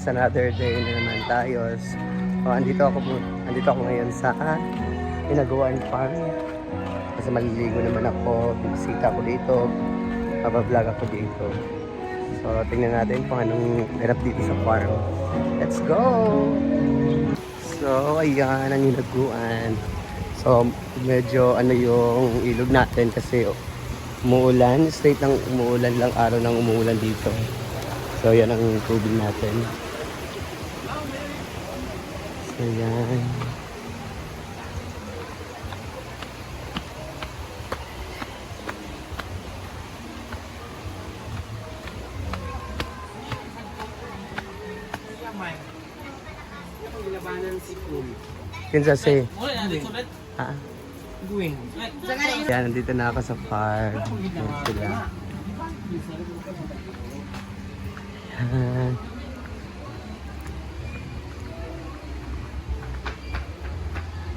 It's another day na naman tayo. So, andito ako ngayon sa Hinaguan Farm. Kasi maliligo naman ako. Bisita ako dito. Mabablog ako dito. So, tingnan natin kung anong ganap dito sa farm. Let's go! So, ayan ang Hinaguan. So, medyo yung ilog natin kasi umuulan. Straight lang umuulan lang. Araw nang umuulan dito. So, yan ang tubig natin. So, yan. Kinsa si? Ha? Yan, nandito na ako sa farm. Yan sila. Yan.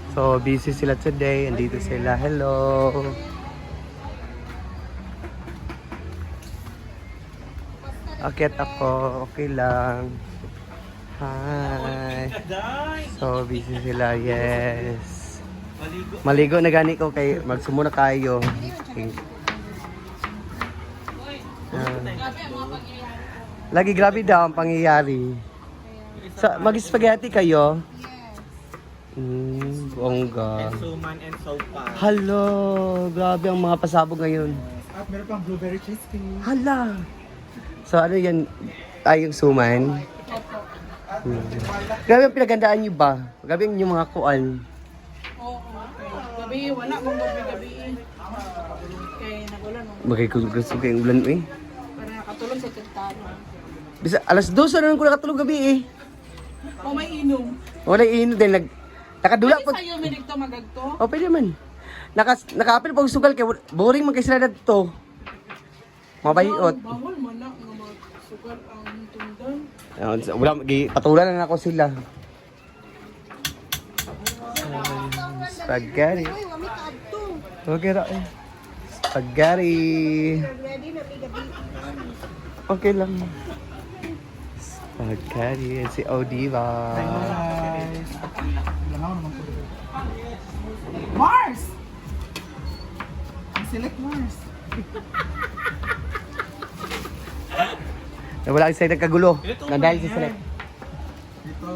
So, busy sila today. Andito sila. Hello! Akit ako. Okay lang. Hi! So, busy sila. Yes. Maligo na gani ko kay magsumuna kayo. Okay. Lagi grabe daw ang pangyayari. Mag-spaghetti kayo? Bongga. And suman and sopa. Hello! Grabe ang mga pasabog ngayon. At meron pang blueberry cheesecake. Hala! So ano yan? Ay, yung suman? Grabe ang pinagandaan nyo ba? Grabe yung mga kuan. Oo. Gabi, wala mong gabi. Kaya nagulan mo. Magkigusto kayong ulan eh. Para nakatulog sa tintano. Bisa, alas 2 na rin ko nakatulog gabi eh. O may inom. Wala ino din. Nakadula po. Pwede sa'yo minigto magagto? O, pwede man. Nakapil po ang sugal kay boring man kay sila na to. Mabayot. Bawal man na nga magsugal ang tundan. Wala, patulan na ako sila. Spaghetti. Okay ra eh. Spaghetti. Okay lang. Spaghetti. Si Odiva. Mars! Select Mars. Wala kasi nagkagulo. Na dahil si Select. Dito,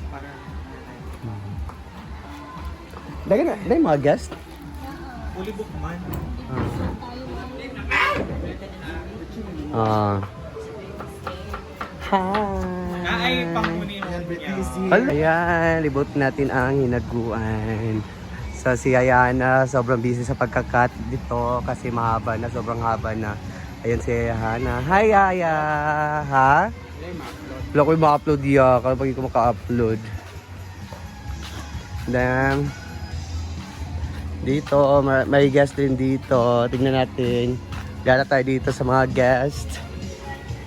para... Dahil mga guest. Fully book man. Hi! Ay, pangmuni mo niya. Ayan, libot natin ang Hinaguan. So si Ayana, sobrang busy sa pagkakat dito kasi mahaba na, sobrang haba na. Ayan si Ayana. Hi Aya! Ha? Wala ko yung ma-upload ya, kaya pag ko maka-upload. Then, dito, may guest din dito. Tingnan natin. Gala tayo dito sa mga guest.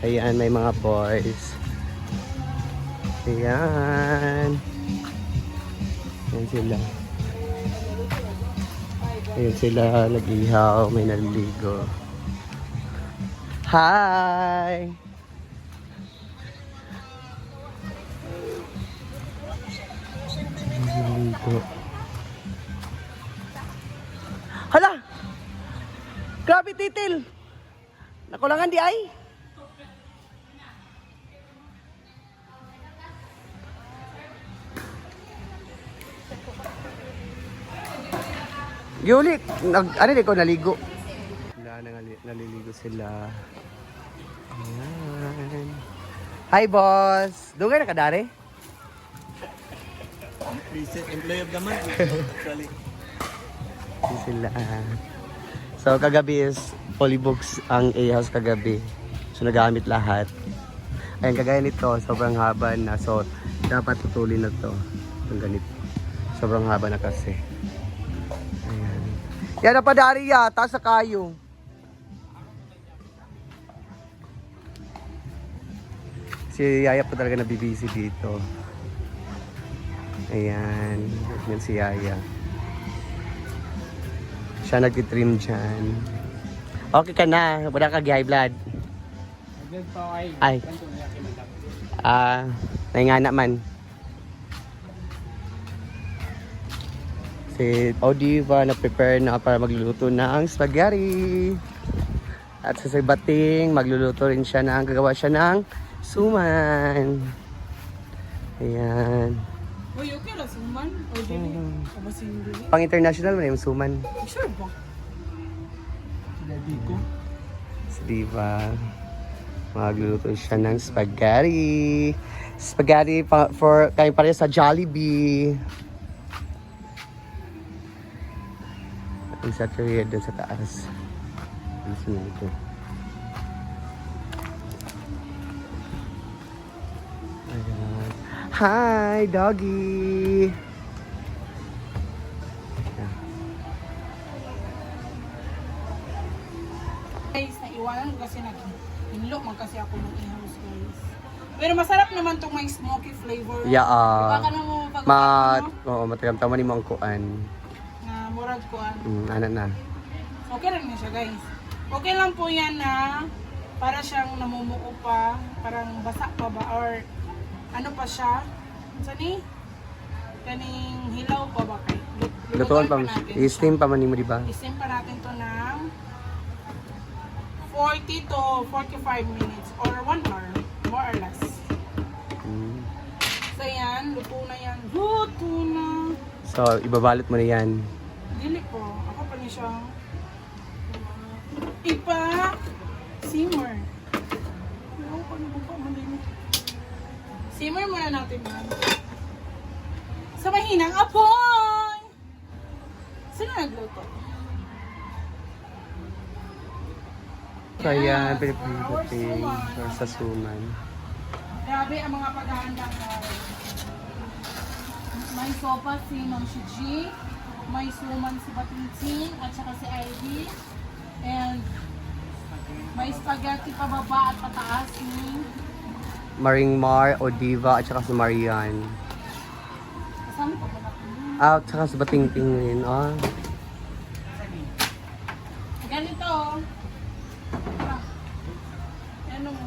Ayan, may mga boys. Ayan. Ayan sila. Ayan sila, nag-ihaw, may naliligo. Hi! Naliligo. Hala! Grabe titil! Nakulangan di ay? Yulik, ano ko naligo. Naliligo sila. Ayan. Hi boss. Dugay na kadari? Recent employee of the month. Actually. Sila. So kagabi is polybooks ang A-house kagabi. So nagamit lahat. Ayan, kagaya nito, sobrang haba na. So dapat tutulin na to. Ang ganito. Sobrang haba na kasi. Ayan. Yan na pa Daria, taas sa kayo. Si Yaya po talaga nabibisi dito. Ayan. Yan si Yaya. Siya nag-trim dyan. Okay ka na. Wala ka high blood. Ay. Naingana man. Si Odiva na-prepare na para magluluto ng spaghetti. At sa Bating, magluluto rin siya gagawa siya ng suman. Ayan. Uy, okay lang, suman. O, dili. O, ba sindili? Pang international man yung suman. Sure ba? Lagi ko. Si Diva. Magluluto siya ng spaghetti. Spaghetti for kayo pareho sa Jollibee. Ang sa career doon sa taas. Ang sunod ito. Ayan. Hi, doggy! Ayan. Guys, naiwanan ko kasi nag-inlo man kasi ako ng i-house guys. Pero masarap naman tong may smoky flavor. Yeah, Baka na mo pag oo, matagamtaman ni mo ang kuan. na murag ko Ano na. Okay lang na siya guys. Okay lang po yan na para siyang namumuo pa, parang basa pa ba or ano pa siya? Sani? Kaning hilaw pa ba kay? Lutuan pa, i-steam pa man mo, di ba? I-steam pa natin to ng 40 to 45 minutes or 1 hour, more or less. Mm. So yan, luto na yan. Luto na. So, ibabalot mo na yan. Dili po. Ako pa niya siyang ipa simmer. Pero paano ba pa madali? Simmer muna natin yan. Sa mahinang apoy! Sino nagluto? So, yan, Yes, for our pinipiting suman. sa suman. Grabe ang mga paghahanda guys. May sopa si Ma'am Shiji, may suman si Batintin at saka si Ivy, and may spaghetti pababa at pataas ni Maringmar, Odiva, at saka si Marian. kasama pa ba natin? At saka si Batingting rin. Ah. Ganito. Ah. Ano mo?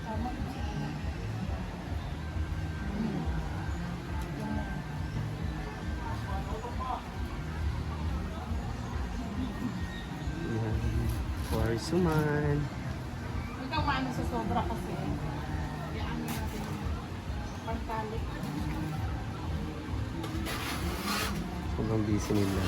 Tama. Yan. For suman. Huwag kang maano sa sobra kasi. Kaya ano natin. Pantalik. Sobrang busy nila.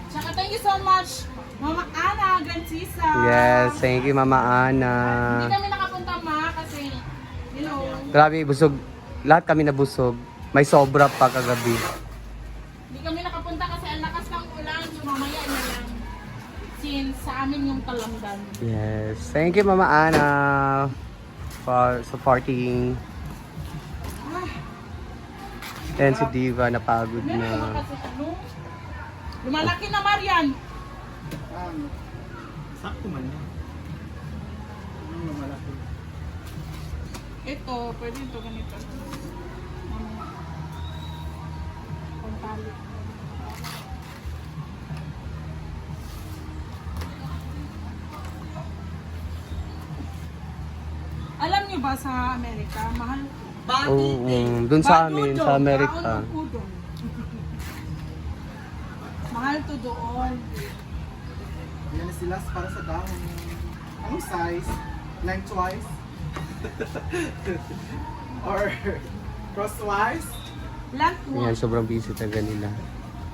Tsaka thank you so much, Mama Ana Gansisa. Yes, thank you Mama Ana. Hindi kami nakapunta ma kasi, you know, Grabe, busog. Lahat kami nabusog. May sobra pa kagabi. hindi kami nakapunta kasi ang lakas ng ulan, so mamaya na lang. Since sa amin yung talamdan. Yes, thank you Mama Ana for supporting. And si Diva napagod Meron naman na. kasi ano, lumalaki na Marian. Sakto man yan. Ano malaki? Ito, pwede ito ganito. Mamaya. Pantali. Alam niyo ba sa Amerika, mahal? Dun sa amin, sa Amerika. Baon ng udon. Mahal to doon. Yan sila para sa dahon. Anong size? Lengthwise? Or crosswise? Blunt Yan, one. sobrang busy talaga nila.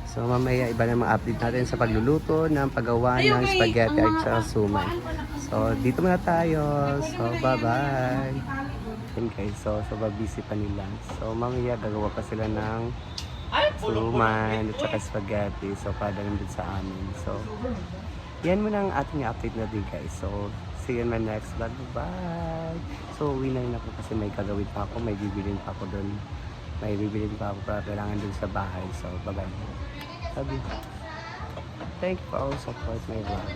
So mamaya iba na mga update natin sa pagluluto ng paggawa Ayun, ng may- spaghetti ang at mga saka suman. kuhaan pa na- So dito muna tayo. So Pwede mo na bye-bye. yan, itali doon. Yun guys, so sobrang busy pa nila. So mamaya gagawa pa sila ng suman at saka spaghetti. So padalhin din sa amin. So yan muna ang ating update na din guys. So see you in my next vlog. Bye! So uwi na rin ako kasi may gagawin pa ako. May bibilin pa ako doon. May bibilin pa ako para kailangan dun sa bahay. So bye-bye. Love you. Thank you for all support my vlog.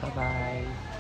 Bye-bye.